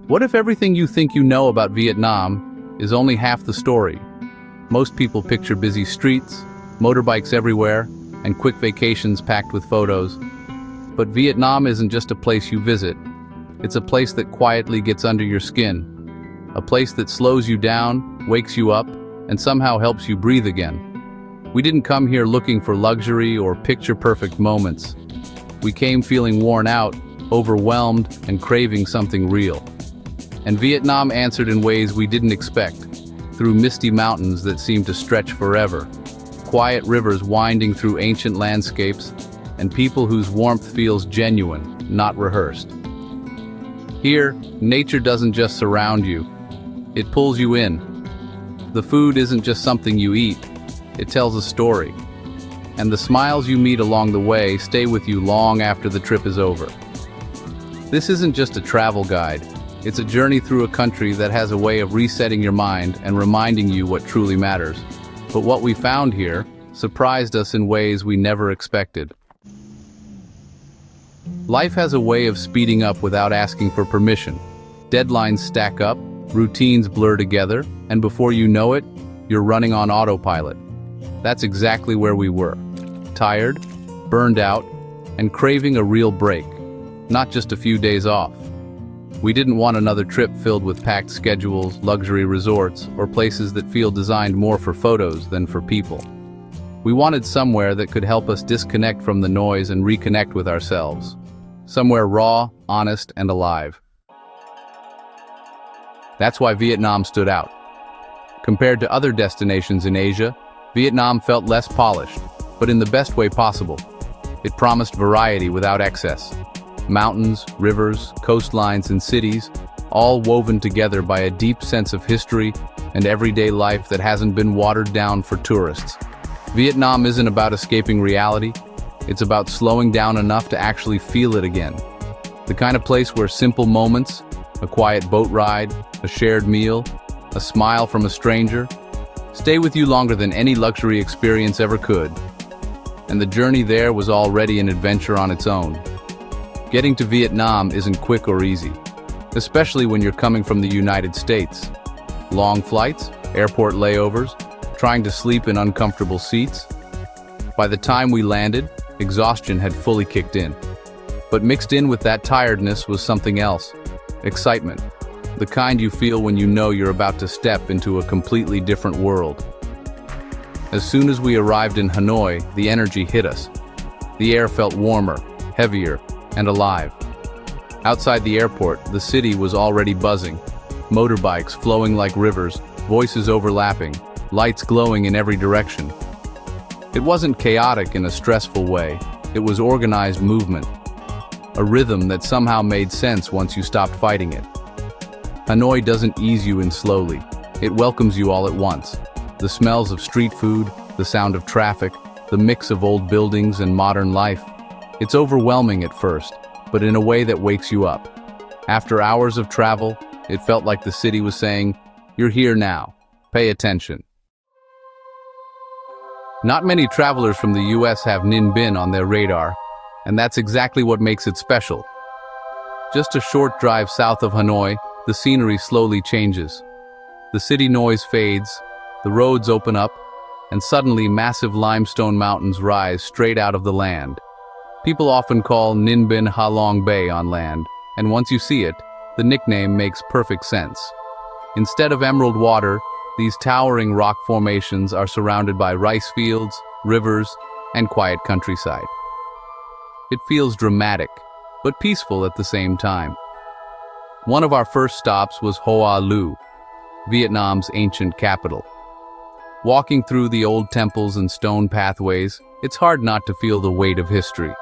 What if everything you think you know about Vietnam is only half the story? Most people picture busy streets, motorbikes everywhere, and quick vacations packed with photos. But Vietnam isn't just a place you visit. It's a place that quietly gets under your skin. A place that slows you down, wakes you up, and somehow helps you breathe again. We didn't come here looking for luxury or picture-perfect moments. We came feeling worn out, overwhelmed, and craving something real. And Vietnam answered in ways we didn't expect, through misty mountains that seemed to stretch forever, quiet rivers winding through ancient landscapes, and people whose warmth feels genuine, not rehearsed. Here, nature doesn't just surround you, it pulls you in. The food isn't just something you eat, it tells a story. And the smiles you meet along the way stay with you long after the trip is over. This isn't just a travel guide, it's a journey through a country that has a way of resetting your mind and reminding you what truly matters. But what we found here surprised us in ways we never expected. Life has a way of speeding up without asking for permission. Deadlines stack up, routines blur together, and before you know it, you're running on autopilot. That's exactly where we were. Tired, burned out, and craving a real break, not just a few days off. We didn't want another trip filled with packed schedules, luxury resorts, or places that feel designed more for photos than for people. We wanted somewhere that could help us disconnect from the noise and reconnect with ourselves. Somewhere raw, honest, and alive. That's why Vietnam stood out. Compared to other destinations in Asia, Vietnam felt less polished, but in the best way possible. It promised variety without excess. Mountains, rivers, coastlines, and cities, all woven together by a deep sense of history and everyday life that hasn't been watered down for tourists. Vietnam isn't about escaping reality, it's about slowing down enough to actually feel it again. The kind of place where simple moments, a quiet boat ride, a shared meal, a smile from a stranger, stay with you longer than any luxury experience ever could. And the journey there was already an adventure on its own. Getting to Vietnam isn't quick or easy, especially when you're coming from the United States. Long flights, airport layovers, trying to sleep in uncomfortable seats. By the time we landed, exhaustion had fully kicked in. But mixed in with that tiredness was something else. Excitement. The kind you feel when you know you're about to step into a completely different world. As soon as we arrived in Hanoi, the energy hit us. The air felt warmer, heavier, and alive. Outside the airport, the city was already buzzing. Motorbikes flowing like rivers, voices overlapping, lights glowing in every direction. It wasn't chaotic in a stressful way, it was organized movement. A rhythm that somehow made sense once you stopped fighting it. Hanoi doesn't ease you in slowly, it welcomes you all at once. The smells of street food, the sound of traffic, the mix of old buildings and modern life. It's overwhelming at first, but in a way that wakes you up. After hours of travel, it felt like the city was saying, "You're here now. Pay attention." Not many travelers from the US have Ninh Binh on their radar, and that's exactly what makes it special. Just a short drive south of Hanoi, the scenery slowly changes. The city noise fades, the roads open up, and suddenly massive limestone mountains rise straight out of the land. People often call Ninh Binh Ha Long Bay on land, and once you see it, the nickname makes perfect sense. Instead of emerald water, these towering rock formations are surrounded by rice fields, rivers, and quiet countryside. It feels dramatic, but peaceful at the same time. One of our first stops was Hoa Lu, Vietnam's ancient capital. Walking through the old temples and stone pathways, it's hard not to feel the weight of history.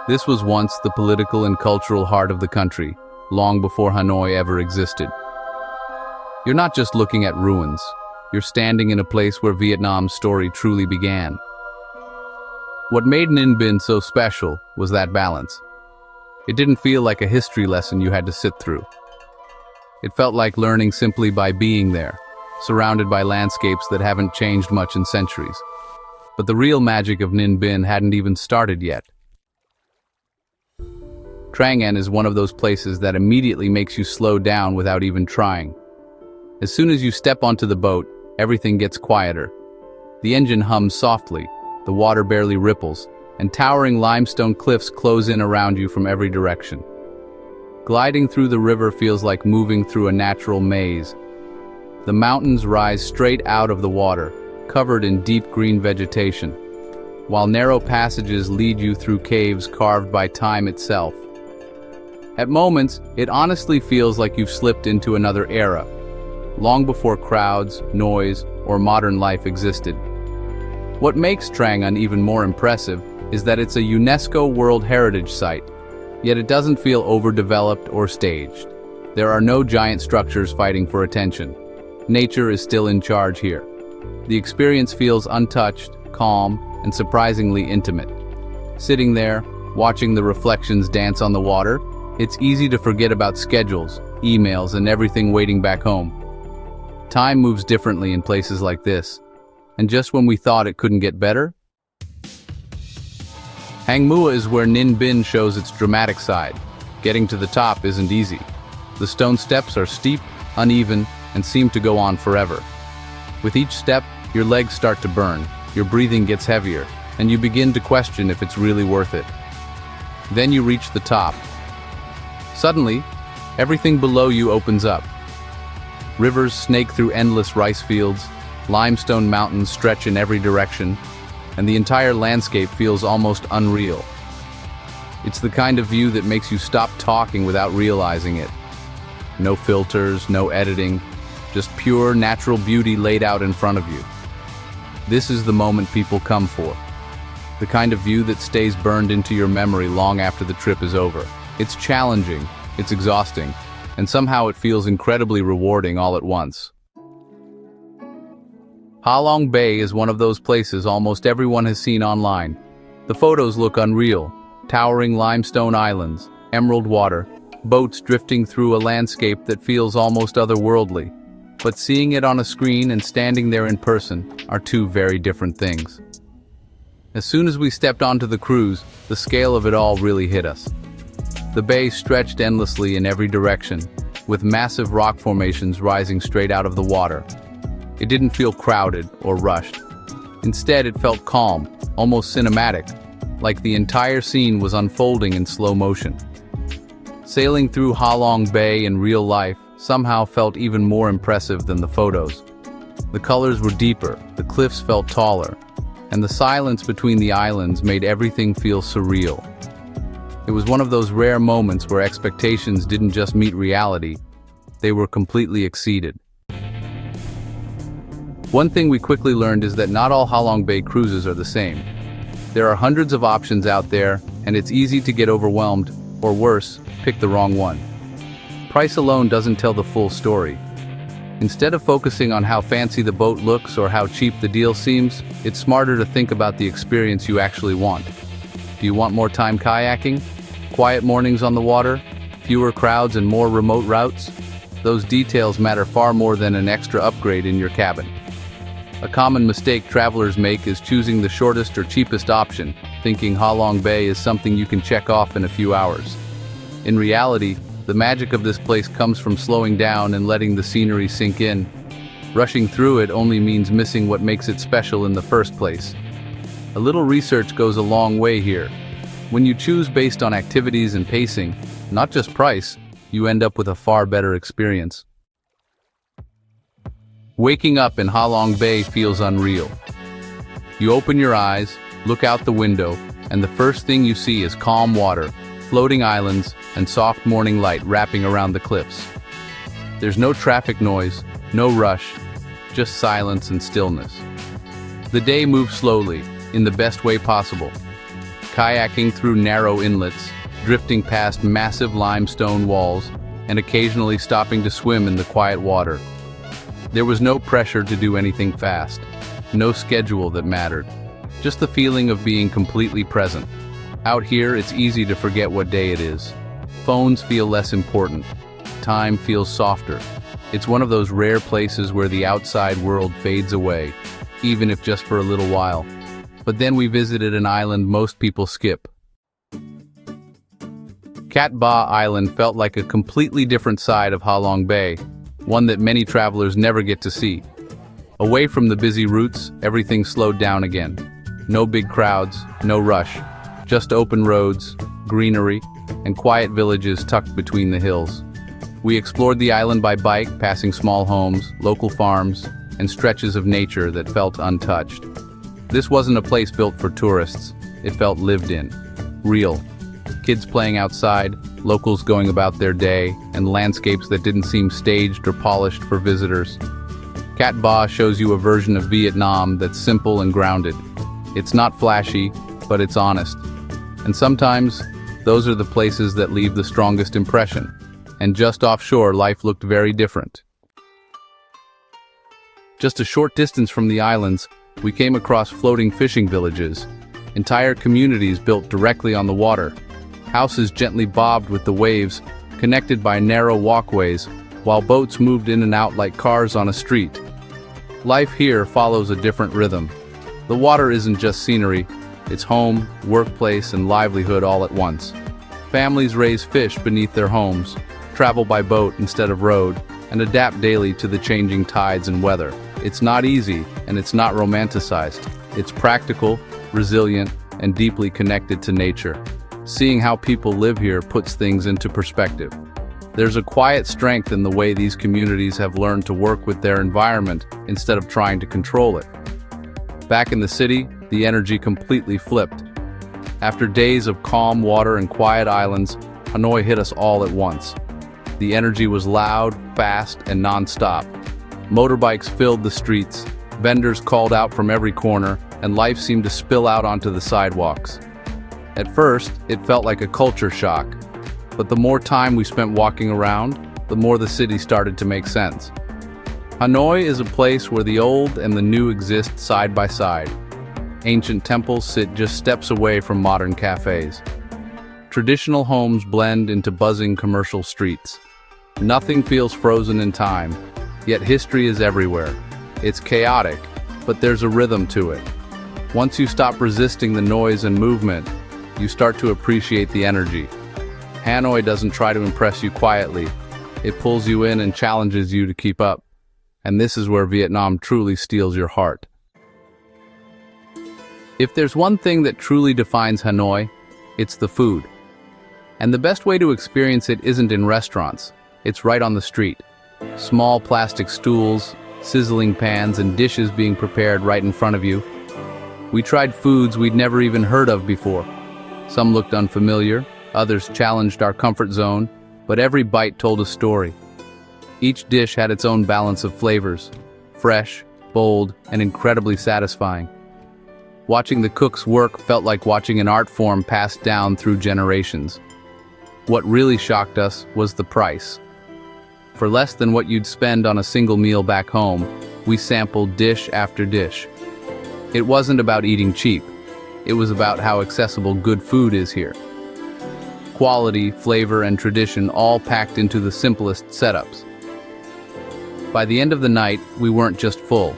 This was once the political and cultural heart of the country, long before Hanoi ever existed. You're not just looking at ruins, you're standing in a place where Vietnam's story truly began. What made Ninh Binh so special was that balance. It didn't feel like a history lesson you had to sit through. It felt like learning simply by being there, surrounded by landscapes that haven't changed much in centuries. But the real magic of Ninh Binh hadn't even started yet. Trang An is one of those places that immediately makes you slow down without even trying. As soon as you step onto the boat, everything gets quieter. The engine hums softly, the water barely ripples, and towering limestone cliffs close in around you from every direction. Gliding through the river feels like moving through a natural maze. The mountains rise straight out of the water, covered in deep green vegetation, while narrow passages lead you through caves carved by time itself. At moments, it honestly feels like you've slipped into another era, long before crowds, noise, or modern life existed. What makes Trang An even more impressive is that it's a UNESCO World Heritage Site, yet it doesn't feel overdeveloped or staged. There are no giant structures fighting for attention. Nature is still in charge here. The experience feels untouched, calm, and surprisingly intimate. Sitting there, watching the reflections dance on the water, it's easy to forget about schedules, emails, and everything waiting back home. Time moves differently in places like this, and just when we thought it couldn't get better, Hang Mua is where Ninh Binh shows its dramatic side. Getting to the top isn't easy. The stone steps are steep, uneven, and seem to go on forever. With each step, your legs start to burn, your breathing gets heavier, and you begin to question if it's really worth it. Then you reach the top. Suddenly, everything below you opens up. Rivers snake through endless rice fields, limestone mountains stretch in every direction, and the entire landscape feels almost unreal. It's the kind of view that makes you stop talking without realizing it. No filters, no editing, just pure natural beauty laid out in front of you. This is the moment people come for. The kind of view that stays burned into your memory long after the trip is over. It's challenging, it's exhausting, and somehow it feels incredibly rewarding all at once. Ha Long Bay is one of those places almost everyone has seen online. The photos look unreal. Towering limestone islands, emerald water, boats drifting through a landscape that feels almost otherworldly. But seeing it on a screen and standing there in person are two very different things. As soon as we stepped onto the cruise, the scale of it all really hit us. The bay stretched endlessly in every direction, with massive rock formations rising straight out of the water. It didn't feel crowded or rushed. Instead, it felt calm, almost cinematic, like the entire scene was unfolding in slow motion. Sailing through Ha Long Bay in real life somehow felt even more impressive than the photos. The colors were deeper, the cliffs felt taller, and the silence between the islands made everything feel surreal. It was one of those rare moments where expectations didn't just meet reality, they were completely exceeded. One thing we quickly learned is that not all Ha Long Bay cruises are the same. There are hundreds of options out there, and it's easy to get overwhelmed, or worse, pick the wrong one. Price alone doesn't tell the full story. Instead of focusing on how fancy the boat looks or how cheap the deal seems, it's smarter to think about the experience you actually want. Do you want more time kayaking? Quiet mornings on the water? Fewer crowds and more remote routes? Those details matter far more than an extra upgrade in your cabin. A common mistake travelers make is choosing the shortest or cheapest option, thinking Ha Long Bay is something you can check off in a few hours. In reality, the magic of this place comes from slowing down and letting the scenery sink in. Rushing through it only means missing what makes it special in the first place. A little research goes a long way here. When you choose based on activities and pacing, not just price, you end up with a far better experience. Waking up in Ha Long Bay feels unreal. You open your eyes, look out the window, and the first thing you see is calm water, floating islands, and soft morning light wrapping around the cliffs. There's no traffic noise, no rush, just silence and stillness. The day moves slowly, in the best way possible. Kayaking through narrow inlets, drifting past massive limestone walls, and occasionally stopping to swim in the quiet water. There was no pressure to do anything fast, no schedule that mattered, just the feeling of being completely present. Out here, it's easy to forget what day it is. Phones feel less important. Time feels softer. It's one of those rare places where the outside world fades away, even if just for a little while. But then we visited an island most people skip. Cat Ba Island felt like a completely different side of Ha Long Bay, one that many travelers never get to see. Away from the busy routes, everything slowed down again. No big crowds, no rush, just open roads, greenery, and quiet villages tucked between the hills. We explored the island by bike, passing small homes, local farms, and stretches of nature that felt untouched. This wasn't a place built for tourists, it felt lived in, real. Kids playing outside, locals going about their day, and landscapes that didn't seem staged or polished for visitors. Cat Ba shows you a version of Vietnam that's simple and grounded. It's not flashy, but it's honest. And sometimes, those are the places that leave the strongest impression. And just offshore, life looked very different. Just a short distance from the islands, we came across floating fishing villages, entire communities built directly on the water. Houses gently bobbed with the waves, connected by narrow walkways, while boats moved in and out like cars on a street. Life here follows a different rhythm. The water isn't just scenery, it's home, workplace, and livelihood all at once. Families raise fish beneath their homes, travel by boat instead of road, and adapt daily to the changing tides and weather. It's not easy, and it's not romanticized. It's practical, resilient, and deeply connected to nature. Seeing how people live here puts things into perspective. There's a quiet strength in the way these communities have learned to work with their environment instead of trying to control it. Back in the city, the energy completely flipped. After days of calm water and quiet islands, Hanoi hit us all at once. The energy was loud, fast, and non-stop. Motorbikes filled the streets, vendors called out from every corner, and life seemed to spill out onto the sidewalks. At first, it felt like a culture shock, but the more time we spent walking around, the more the city started to make sense. Hanoi is a place where the old and the new exist side by side. Ancient temples sit just steps away from modern cafes. Traditional homes blend into buzzing commercial streets. Nothing feels frozen in time, yet history is everywhere. It's chaotic, but there's a rhythm to it. Once you stop resisting the noise and movement, you start to appreciate the energy. Hanoi doesn't try to impress you quietly. It pulls you in and challenges you to keep up. And this is where Vietnam truly steals your heart. If there's one thing that truly defines Hanoi, it's the food. And the best way to experience it isn't in restaurants. It's right on the street. Small plastic stools, sizzling pans, and dishes being prepared right in front of you. We tried foods we'd never even heard of before. Some looked unfamiliar, others challenged our comfort zone, but every bite told a story. Each dish had its own balance of flavors, fresh, bold, and incredibly satisfying. Watching the cooks work felt like watching an art form passed down through generations. What really shocked us was the price. For less than what you'd spend on a single meal back home, we sampled dish after dish. It wasn't about eating cheap. It was about how accessible good food is here. Quality, flavor, and tradition all packed into the simplest setups. By the end of the night, we weren't just full.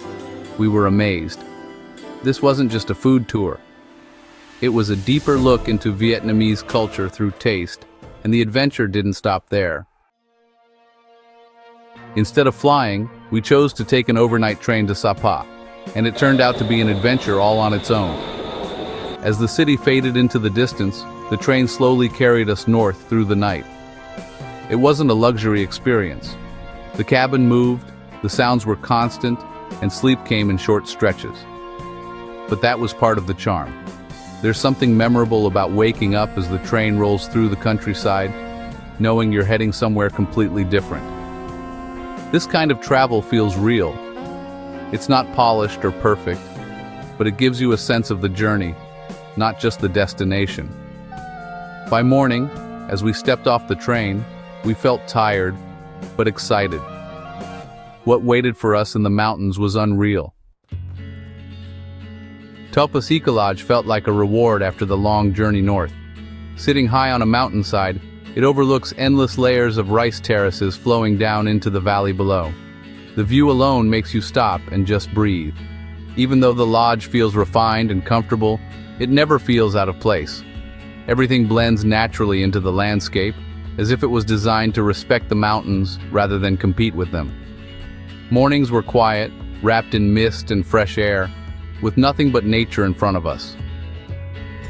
We were amazed. This wasn't just a food tour. It was a deeper look into Vietnamese culture through taste, and the adventure didn't stop there. Instead of flying, we chose to take an overnight train to Sapa, and it turned out to be an adventure all on its own. As the city faded into the distance, the train slowly carried us north through the night. It wasn't a luxury experience. The cabin moved, the sounds were constant, and sleep came in short stretches. But that was part of the charm. There's something memorable about waking up as the train rolls through the countryside, knowing you're heading somewhere completely different. This kind of travel feels real. It's not polished or perfect, but it gives you a sense of the journey, not just the destination. By morning, as we stepped off the train, we felt tired, but excited. What waited for us in the mountains was unreal. Topasikalaj felt like a reward after the long journey north. Sitting high on a mountainside, it overlooks endless layers of rice terraces flowing down into the valley below. The view alone makes you stop and just breathe. Even though the lodge feels refined and comfortable, it never feels out of place. Everything blends naturally into the landscape, as if it was designed to respect the mountains rather than compete with them. Mornings were quiet, wrapped in mist and fresh air, with nothing but nature in front of us.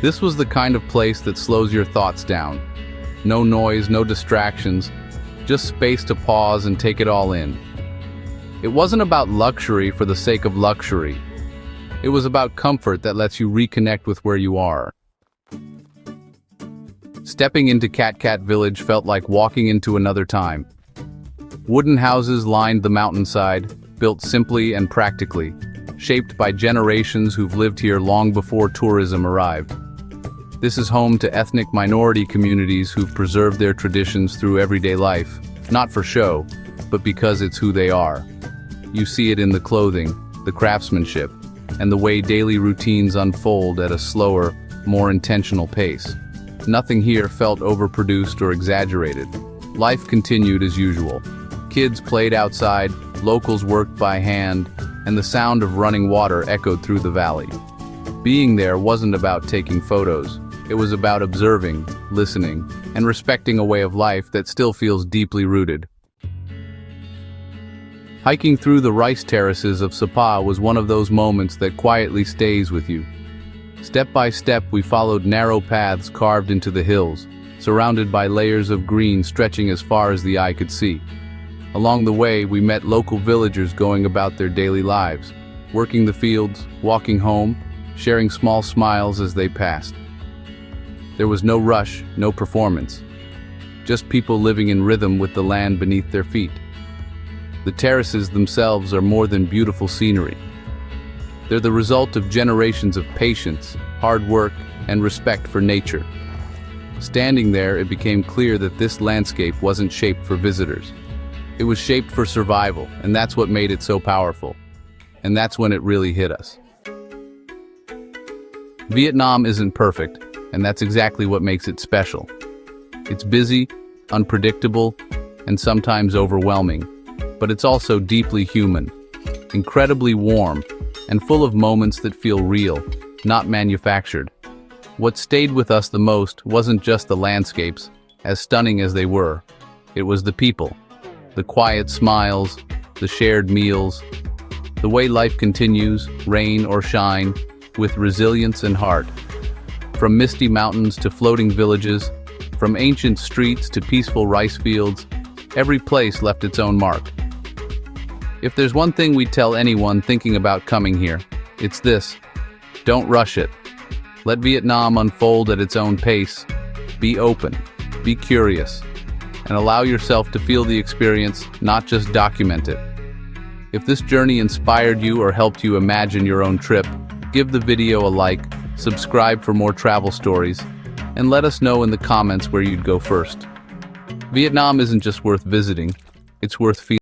This was the kind of place that slows your thoughts down. No noise, no distractions, just space to pause and take it all in. It wasn't about luxury for the sake of luxury. It was about comfort that lets you reconnect with where you are. Stepping into Cat Village felt like walking into another time. Wooden houses lined the mountainside, built simply and practically, shaped by generations who've lived here long before tourism arrived. This is home to ethnic minority communities who've preserved their traditions through everyday life, not for show, but because it's who they are. You see it in the clothing, the craftsmanship, and the way daily routines unfold at a slower, more intentional pace. Nothing here felt overproduced or exaggerated. Life continued as usual. Kids played outside, locals worked by hand, and the sound of running water echoed through the valley. Being there wasn't about taking photos. It was about observing, listening, and respecting a way of life that still feels deeply rooted. Hiking through the rice terraces of Sapa was one of those moments that quietly stays with you. Step by step, we followed narrow paths carved into the hills, surrounded by layers of green stretching as far as the eye could see. Along the way, we met local villagers going about their daily lives, working the fields, walking home, sharing small smiles as they passed. There was no rush, no performance. Just people living in rhythm with the land beneath their feet. The terraces themselves are more than beautiful scenery. They're the result of generations of patience, hard work, and respect for nature. Standing there, it became clear that this landscape wasn't shaped for visitors. It was shaped for survival, and that's what made it so powerful. And that's when it really hit us. Vietnam isn't perfect, and that's exactly what makes it special. It's busy, unpredictable, and sometimes overwhelming, but it's also deeply human, incredibly warm, and full of moments that feel real, not manufactured. What stayed with us the most wasn't just the landscapes, as stunning as they were. It was the people, the quiet smiles, the shared meals, the way life continues, rain or shine, with resilience and heart. From misty mountains to floating villages, from ancient streets to peaceful rice fields, every place left its own mark. If there's one thing we'd tell anyone thinking about coming here, it's this: don't rush it. Let Vietnam unfold at its own pace. Be open, be curious, and allow yourself to feel the experience, not just document it. If this journey inspired you or helped you imagine your own trip, give the video a like, subscribe for more travel stories, and let us know in the comments where you'd go first. Vietnam isn't just worth visiting, it's worth feeling.